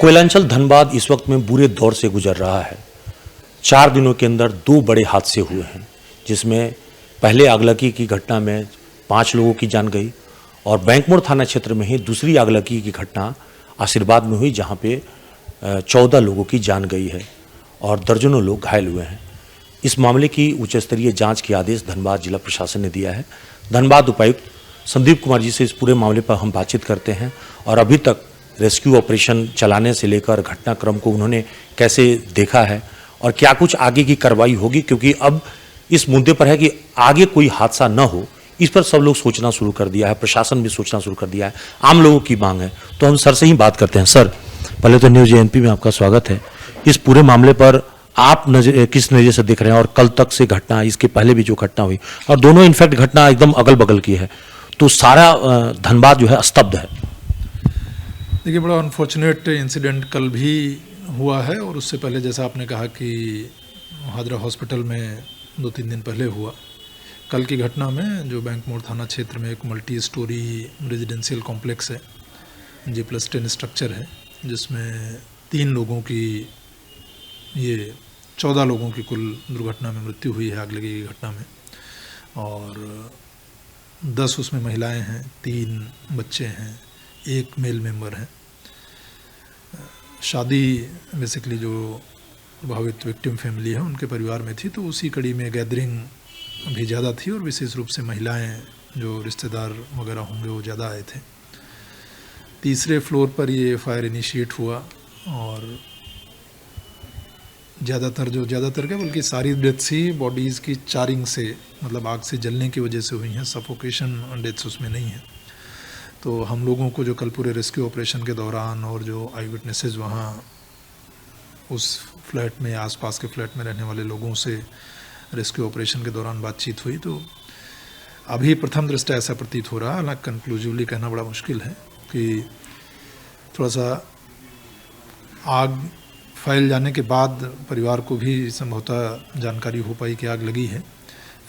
कोयलांचल धनबाद इस वक्त में बुरे दौर से गुजर रहा है। 4 दिनों के अंदर 2 बड़े हादसे हुए हैं, जिसमें पहले आगलगी की घटना में 5 लोगों की जान गई और बैंकमोड़ थाना क्षेत्र में ही दूसरी आगलगी की घटना आशीर्वाद में हुई, जहां पे 14 लोगों की जान गई है और दर्जनों लोग घायल हुए हैं। इस मामले की उच्च स्तरीय जांच के आदेश धनबाद जिला प्रशासन ने दिया है। धनबाद उपायुक्त संदीप कुमार जी से इस पूरे मामले पर हम बातचीत करते हैं और अभी तक रेस्क्यू ऑपरेशन चलाने से लेकर घटनाक्रम को उन्होंने कैसे देखा है और क्या कुछ आगे की कार्रवाई होगी, क्योंकि अब इस मुद्दे पर है कि आगे कोई हादसा न हो, इस पर सब लोग सोचना शुरू कर दिया है, प्रशासन भी सोचना शुरू कर दिया है, आम लोगों की मांग है। तो हम सर से ही बात करते हैं। सर, पहले तो न्यूज एएनपी में आपका स्वागत है। इस पूरे मामले पर आप किस नजर से देख रहे हैं और कल तक से घटना, इसके पहले भी जो घटना हुई, और दोनों इनफैक्ट घटना एकदम अगल बगल की है, तो सारा धनबाद जो है स्तब्ध है। देखिए, बड़ा अनफॉर्चुनेट इंसिडेंट कल भी हुआ है और उससे पहले जैसा आपने कहा कि हादरा हॉस्पिटल में 2-3 दिन पहले हुआ। कल की घटना में जो बैंकमोड़ थाना क्षेत्र में एक मल्टी स्टोरी रेजिडेंशियल कॉम्प्लेक्स है, G+10 स्ट्रक्चर है, जिसमें 3 लोगों की, ये 14 लोगों की कुल दुर्घटना में मृत्यु हुई है आगलगी की घटना में, और 10 उसमें महिलाएं हैं, 3 बच्चे हैं, 1 मेल मेंबर है। शादी बेसिकली जो प्रभावित विक्टिम फैमिली है उनके परिवार में थी, तो उसी कड़ी में गैदरिंग भी ज़्यादा थी और विशेष रूप से महिलाएं, जो रिश्तेदार वगैरह होंगे, वो ज़्यादा आए थे। तीसरे फ्लोर पर ये फायर इनिशिएट हुआ और ज़्यादातर क्या बल्कि सारी डेथ्स ही बॉडीज़ की चारिंग से, मतलब आग से जलने की वजह से हुई हैं। सफोकेशन डेथ्स उसमें नहीं है। तो हम लोगों को जो कल पूरे रेस्क्यू ऑपरेशन के दौरान और जो आई विटनेसेस वहाँ उस फ्लैट में, आसपास के फ्लैट में रहने वाले लोगों से रेस्क्यू ऑपरेशन के दौरान बातचीत हुई, तो अभी प्रथम दृष्टया ऐसा प्रतीत हो रहा है, हालांकि कंक्लूसिवली कहना बड़ा मुश्किल है, कि थोड़ा सा आग फैल जाने के बाद परिवार को भी संभवतः जानकारी हो पाई कि आग लगी है।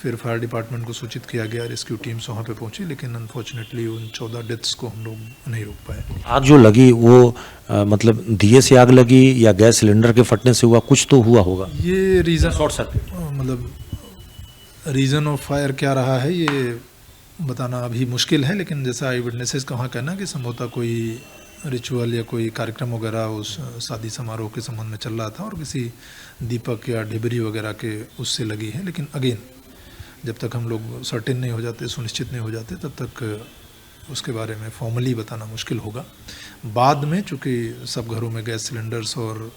फिर फायर डिपार्टमेंट को सूचित किया गया, रेस्क्यू टीम्स वहाँ पे पहुँची, लेकिन अनफॉर्चुनेटली उन 14 डेथ्स को हम लोग नहीं रोक पाए। आग जो लगी वो मतलब दिए से आग लगी या गैस सिलेंडर के फटने से हुआ, कुछ तो हुआ होगा। ये रीज़न, शॉर्ट सर्किट, मतलब रीज़न ऑफ फायर क्या रहा है ये बताना अभी मुश्किल है, लेकिन जैसा आई विटनेसेस का वहाँ कहना कि संभवतः कोई रिचुअल या कोई कार्यक्रम वगैरह उस शादी समारोह के संबंध में चल रहा था और किसी दीपक या डिबरी वगैरह के उससे लगी है। लेकिन अगेन, जब तक हम लोग सर्टेन नहीं हो जाते, सुनिश्चित नहीं हो जाते, तब तक उसके बारे में फॉर्मली बताना मुश्किल होगा। बाद में चूँकि सब घरों में गैस सिलेंडर्स और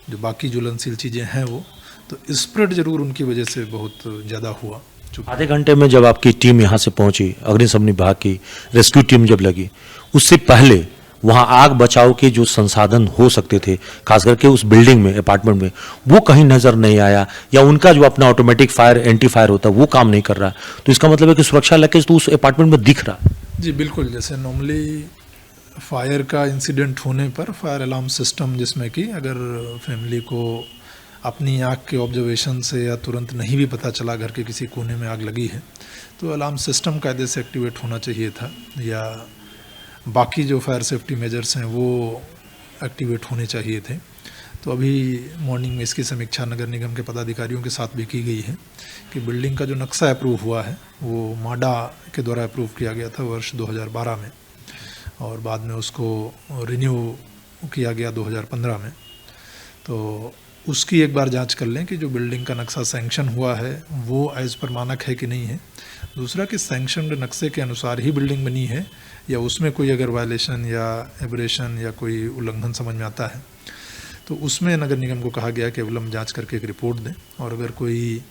जो बाकी ज्वलनशील चीज़ें हैं वो, तो स्प्रेड जरूर उनकी वजह से बहुत ज़्यादा हुआ। आधे घंटे में जब आपकी टीम यहाँ से पहुंची, अग्निशमन विभाग की रेस्क्यू टीम जब लगी, उससे पहले वहाँ आग बचाव के जो संसाधन हो सकते थे, खास करके उस बिल्डिंग में, अपार्टमेंट में, वो कहीं नजर नहीं आया, या उनका जो अपना ऑटोमेटिक फायर एंटी फायर होता है वो काम नहीं कर रहा। तो इसका मतलब है कि सुरक्षा लैकेज तो उस अपार्टमेंट में दिख रहा। जी बिल्कुल, जैसे नॉर्मली फायर का इंसिडेंट होने पर फायर अलार्म सिस्टम, जिसमें कि अगर फैमिली को अपनी आँख के ऑब्जर्वेशन से या तुरंत नहीं भी पता चला घर के किसी कोने में आग लगी है, तो अलार्म सिस्टम कायदे से एक्टिवेट होना चाहिए था, या बाकी जो फायर सेफ्टी मेजर्स हैं वो एक्टिवेट होने चाहिए थे। तो अभी मॉर्निंग में इसकी समीक्षा नगर निगम के पदाधिकारियों के साथ भी की गई है कि बिल्डिंग का जो नक्शा अप्रूव हुआ है वो माडा के द्वारा अप्रूव किया गया था वर्ष 2012 में, और बाद में उसको रिन्यू किया गया 2015 में। तो उसकी एक बार जांच कर लें कि जो बिल्डिंग का नक्शा सैंक्शन हुआ है वो एज पर मानक है कि नहीं है। दूसरा कि सैंक्शनड नक्शे के अनुसार ही बिल्डिंग बनी है, या उसमें कोई अगर वायलेशन या एब्रेशन या कोई उल्लंघन समझ में आता है, तो उसमें नगर निगम को कहा गया कि अविलंब जांच करके एक रिपोर्ट दें, और अगर कोई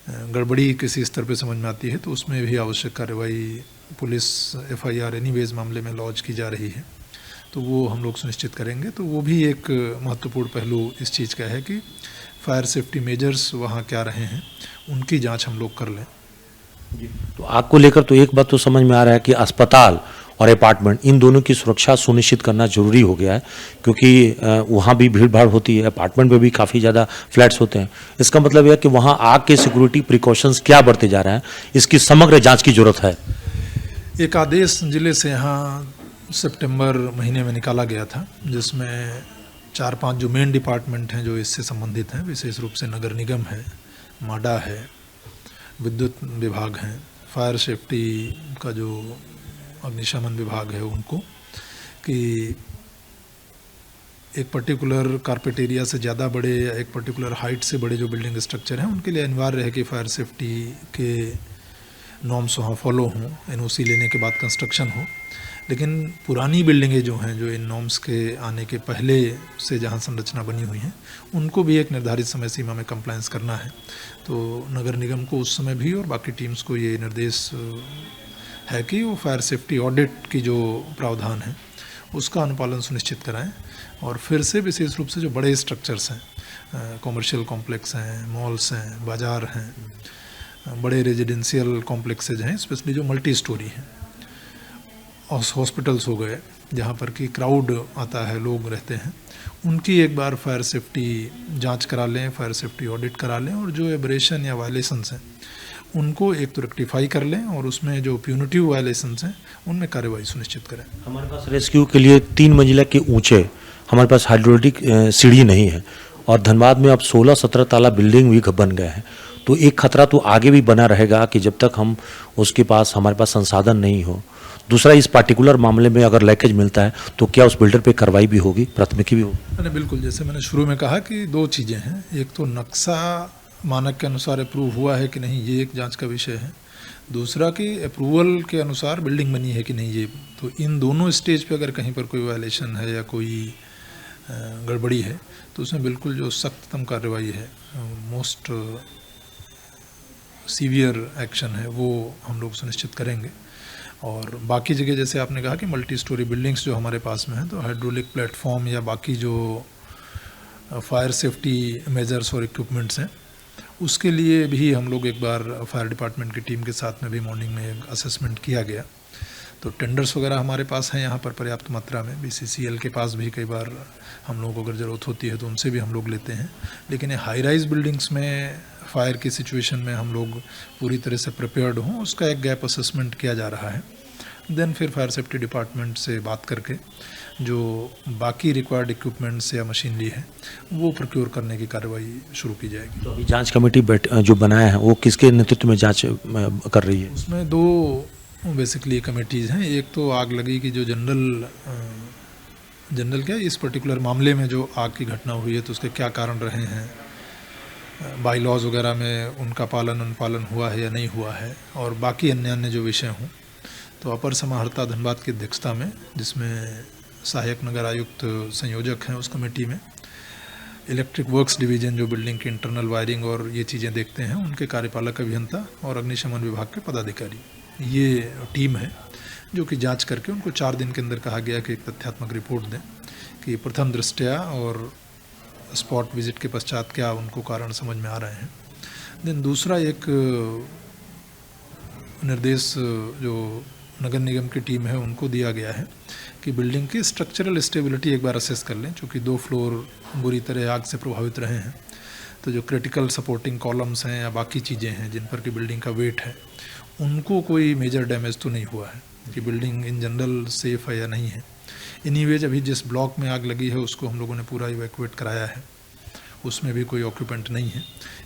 गड़बड़ी किसी स्तर पे समझ में आती है तो उसमें भी आवश्यक कार्रवाई, पुलिस FIR एनीवेज मामले में लॉन्च की जा रही है, तो वो हम लोग सुनिश्चित करेंगे। तो वो भी एक महत्वपूर्ण पहलू इस चीज़ का है कि फायर सेफ्टी मेजर्स वहाँ क्या रहे हैं, उनकी जांच हम लोग कर लें। तो आग को लेकर तो एक बात तो समझ में आ रहा है कि अस्पताल और अपार्टमेंट, इन दोनों की सुरक्षा सुनिश्चित करना जरूरी हो गया है, क्योंकि वहाँ भी भीड़ भाड़ होती है, अपार्टमेंट में भी काफ़ी ज़्यादा फ्लैट्स होते हैं। इसका मतलब है कि वहाँ आग के सिक्योरिटी प्रिकॉशंस क्या बढ़ते जा रहे हैं, इसकी समग्र जांच की जरूरत है। एक आदेश जिले से यहाँ सितंबर महीने में निकाला गया था, जिसमें 4-5 जो मेन डिपार्टमेंट हैं जो इससे संबंधित हैं, विशेष रूप से नगर निगम है, माडा है, विद्युत विभाग हैं, फायर सेफ्टी का जो अग्निशमन विभाग है उनको, कि एक पर्टिकुलर कारपेट एरिया से ज़्यादा बड़े या एक पर्टिकुलर हाइट से बड़े जो बिल्डिंग स्ट्रक्चर हैं उनके लिए अनिवार्य है कि फायर सेफ्टी के नॉर्म्स वहाँ फॉलो हों, एनओसी लेने के बाद कंस्ट्रक्शन हो। लेकिन पुरानी बिल्डिंगें जो हैं, जो इन नॉर्म्स के आने के पहले से जहाँ संरचना बनी हुई हैं, उनको भी एक निर्धारित समय सीमा में कंप्लायंस करना है। तो नगर निगम को उस समय भी और बाकी टीम्स को ये निर्देश है कि वो फायर सेफ्टी ऑडिट की जो प्रावधान है उसका अनुपालन सुनिश्चित कराएं। और फिर से विशेष रूप से जो बड़े स्ट्रक्चर्स हैं, कॉमर्शियल कॉम्प्लेक्स हैं, मॉल्स हैं, बाज़ार हैं, बड़े रेजिडेंशियल कॉम्प्लेक्सेज हैं, स्पेशली जो मल्टी स्टोरी हैं, हॉस्पिटल्स हो गए जहाँ पर कि क्राउड आता है, लोग रहते हैं, उनकी एक बार फायर सेफ्टी जांच करा लें, फायर सेफ्टी ऑडिट करा लें, और जो एब्रेशन या वायलेशंस हैं उनको एक तो रेक्टिफाई कर लें, और उसमें जो प्यूनिटिव वायलेशंस हैं उनमें कार्रवाई सुनिश्चित करें। हमारे पास रेस्क्यू के लिए 3 मंजिला के ऊंचे हमारे पास हाइड्रोलिक सीढ़ी नहीं है, और धनबाद में अब 16-17 ताला बिल्डिंग भी बन गए हैं। तो एक खतरा तो आगे भी बना रहेगा कि जब तक हम उसके पास हमारे पास संसाधन नहीं हो। दूसरा, इस पार्टिकुलर मामले में अगर लीकेज मिलता है तो क्या उस बिल्डर पे कार्रवाई भी होगी, प्राथमिकी भी होगी? नहीं, बिल्कुल, जैसे मैंने शुरू में कहा कि 2 चीज़ें हैं। एक तो नक्शा मानक के अनुसार अप्रूव हुआ है कि नहीं, ये एक जांच का विषय है। दूसरा कि अप्रूवल के अनुसार बिल्डिंग बनी है कि नहीं, ये तो इन दोनों स्टेज पे अगर कहीं पर कोई वायलेशन है या कोई गड़बड़ी है तो उसमें बिल्कुल जो सख्ततम कार्रवाई है, मोस्ट सीवियर एक्शन है, वो हम लोग सुनिश्चित करेंगे। और बाकी जगह जैसे आपने कहा कि मल्टी स्टोरी बिल्डिंग्स जो हमारे पास में हैं, तो हाइड्रोलिक प्लेटफॉर्म या बाकी जो फायर सेफ्टी मेजर्स और इक्विपमेंट्स हैं उसके लिए भी हम लोग एक बार फायर डिपार्टमेंट की टीम के साथ में भी मॉर्निंग में एक असेसमेंट किया गया। तो टेंडर्स वगैरह हमारे पास हैं यहाँ पर पर्याप्त मात्रा में। BCCL के पास भी कई बार हम लोगों को अगर ज़रूरत होती है तो उनसे भी हम लोग लेते हैं। लेकिन ये हाई राइज बिल्डिंग्स में फायर की सिचुएशन में हम लोग पूरी तरह से प्रिपेयर्ड हों, उसका एक गैप असेसमेंट किया जा रहा है। देन फिर फायर सेफ्टी डिपार्टमेंट से बात करके जो बाकी रिक्वायर्ड इक्विपमेंट्स या मशीनरी है वो प्रोक्योर करने की कार्रवाई शुरू की जाएगी। तो अभी जांच कमेटी जो बनाया है वो किसके नेतृत्व में जांच कर रही है? उसमें 2 बेसिकली कमेटीज़ हैं। एक तो आग लगी की जो जनरल क्या इस पर्टिकुलर मामले में जो आग की घटना हुई है तो उसके क्या कारण रहे हैं, बाई लॉज वगैरह में उनका पालन अनुपालन हुआ है या नहीं हुआ है, और बाकी अन्य जो विषय हों तो अपर समाहर्ता धनबाद की अध्यक्षता में, जिसमें सहायक नगर आयुक्त संयोजक हैं उस कमेटी में, इलेक्ट्रिक वर्क्स डिवीज़न जो बिल्डिंग की इंटरनल वायरिंग और ये चीज़ें देखते हैं उनके कार्यपालक अभियंता और अग्निशमन विभाग के पदाधिकारी, ये टीम है जो कि जांच करके उनको 4 दिन के अंदर कहा गया कि एक तथ्यात्मक रिपोर्ट दें कि प्रथम दृष्टया और स्पॉट विजिट के पश्चात क्या उनको कारण समझ में आ रहे हैं। देन दूसरा एक निर्देश जो नगर निगम की टीम है उनको दिया गया है कि बिल्डिंग की स्ट्रक्चरल स्टेबिलिटी एक बार असेस कर लें, क्योंकि 2 फ्लोर बुरी तरह आग से प्रभावित रहे हैं। तो जो क्रिटिकल सपोर्टिंग कॉलम्स हैं या बाकी चीज़ें हैं जिन पर कि बिल्डिंग का वेट है, उनको कोई मेजर डैमेज तो नहीं हुआ है, कि बिल्डिंग इन जनरल सेफ़ है या नहीं है। एनीवेज अभी जिस ब्लॉक में आग लगी है उसको हम लोगों ने पूरा इवैक्यूएट कराया है, उसमें भी कोई ऑक्यूपेंट नहीं है।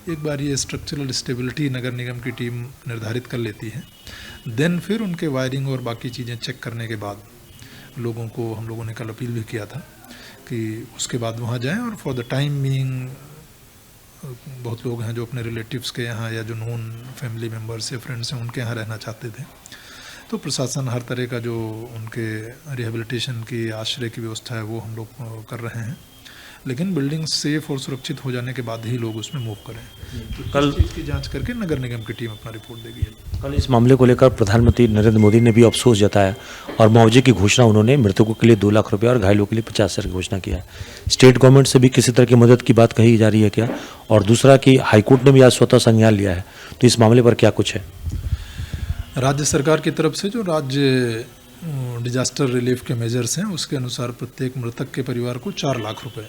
एक बार ये स्ट्रक्चरल स्टेबिलिटी नगर निगम की टीम निर्धारित कर लेती है, देन फिर उनके वायरिंग और बाकी चीज़ें चेक करने के बाद लोगों को हम लोगों ने कल अपील भी किया था कि उसके बाद वहाँ जाएं। और फॉर द टाइम बीइंग बहुत लोग हैं जो अपने रिलेटिव्स के यहाँ या जो नोन फैमिली मेम्बर्स या फ्रेंड्स हैं उनके यहाँ रहना चाहते थे, तो प्रशासन हर तरह का जो उनके रिहेबिलिटेशन की आश्रय की व्यवस्था है वो हम लोग कर रहे हैं। लेकिन बिल्डिंग सेफ और सुरक्षित हो जाने के बाद ही लोग उसमें मूव करें। कल इसकी जांच करके नगर निगम की टीम अपना रिपोर्ट देगी। कल इस मामले को लेकर प्रधानमंत्री नरेंद्र मोदी ने भी अफसोस जताया और मुआवजे की घोषणा उन्होंने मृतकों के लिए 2 लाख रुपये और घायलों के लिए 50,000 की घोषणा किया है। स्टेट गवर्नमेंट से भी किसी तरह की मदद की बात कही जा रही है क्या? और दूसरा कि हाईकोर्ट ने भी आज स्वतः संज्ञान लिया है, तो इस मामले पर क्या कुछ है? राज्य सरकार की तरफ से जो राज्य डिजास्टर रिलीफ के मेजर्स हैं उसके अनुसार प्रत्येक मृतक के परिवार को 4 लाख रुपए,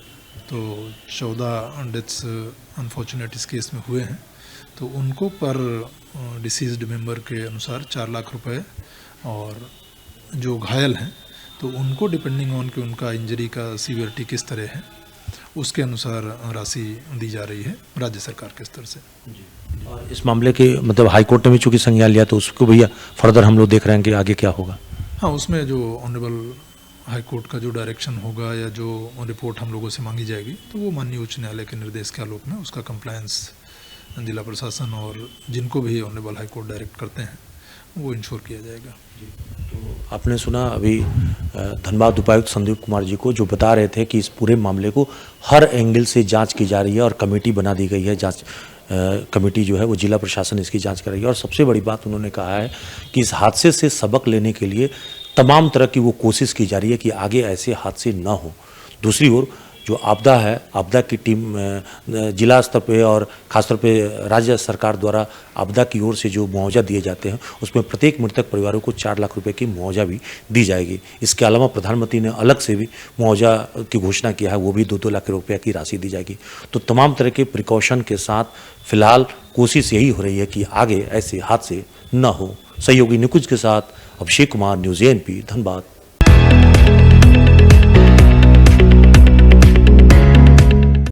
तो 14 डेथ्स अनफॉर्चुनेट इस केस में हुए हैं, तो उनको पर डिसीज्ड मेंबर के अनुसार 4 लाख रुपए, और जो घायल हैं तो उनको डिपेंडिंग ऑन कि उनका इंजरी का सीवियरिटी किस तरह है उसके अनुसार राशि दी जा रही है राज्य सरकार के स्तर से। और इस मामले के मतलब हाई कोर्ट ने भी चूंकि संज्ञान लिया तो उसको भैया फर्दर हम लोग देख रहे हैं कि आगे क्या होगा। हाँ, उसमें जो ऑनरेबल हाई कोर्ट का जो डायरेक्शन होगा या जो रिपोर्ट हम लोगों से मांगी जाएगी तो वो माननीय उच्च न्यायालय के निर्देश के आलोक में उसका कंप्लायंस जिला प्रशासन और जिनको भी ऑनरेबल हाई कोर्ट डायरेक्ट करते हैं वो इंश्योर किया जाएगा। तो आपने सुना अभी धनबाद उपायुक्त संदीप कुमार जी को जो बता रहे थे कि इस पूरे मामले को हर एंगल से जांच की जा रही है और कमेटी बना दी गई है। जांच कमेटी जो है वो जिला प्रशासन इसकी जांच कर रही है। और सबसे बड़ी बात उन्होंने कहा है कि इस हादसे से सबक लेने के लिए तमाम तरह की वो कोशिश की जा रही है कि आगे ऐसे हादसे ना हो। दूसरी ओर जो आपदा है, आपदा की टीम जिला स्तर पे और खासतौर पे राज्य सरकार द्वारा आपदा की ओर से जो मुआवजा दिए जाते हैं उसमें प्रत्येक मृतक परिवारों को 4 लाख रुपए की मुआवजा भी दी जाएगी। इसके अलावा प्रधानमंत्री ने अलग से भी मुआवजा की घोषणा किया है, वो भी 2-2 लाख रुपए की राशि दी जाएगी। तो तमाम तरह के प्रिकॉशन के साथ फिलहाल कोशिश यही हो रही है कि आगे ऐसे हादसे न हो। सहयोगी निकुंज के साथ अभिषेक कुमार, न्यूज़ ANP, धनबाद।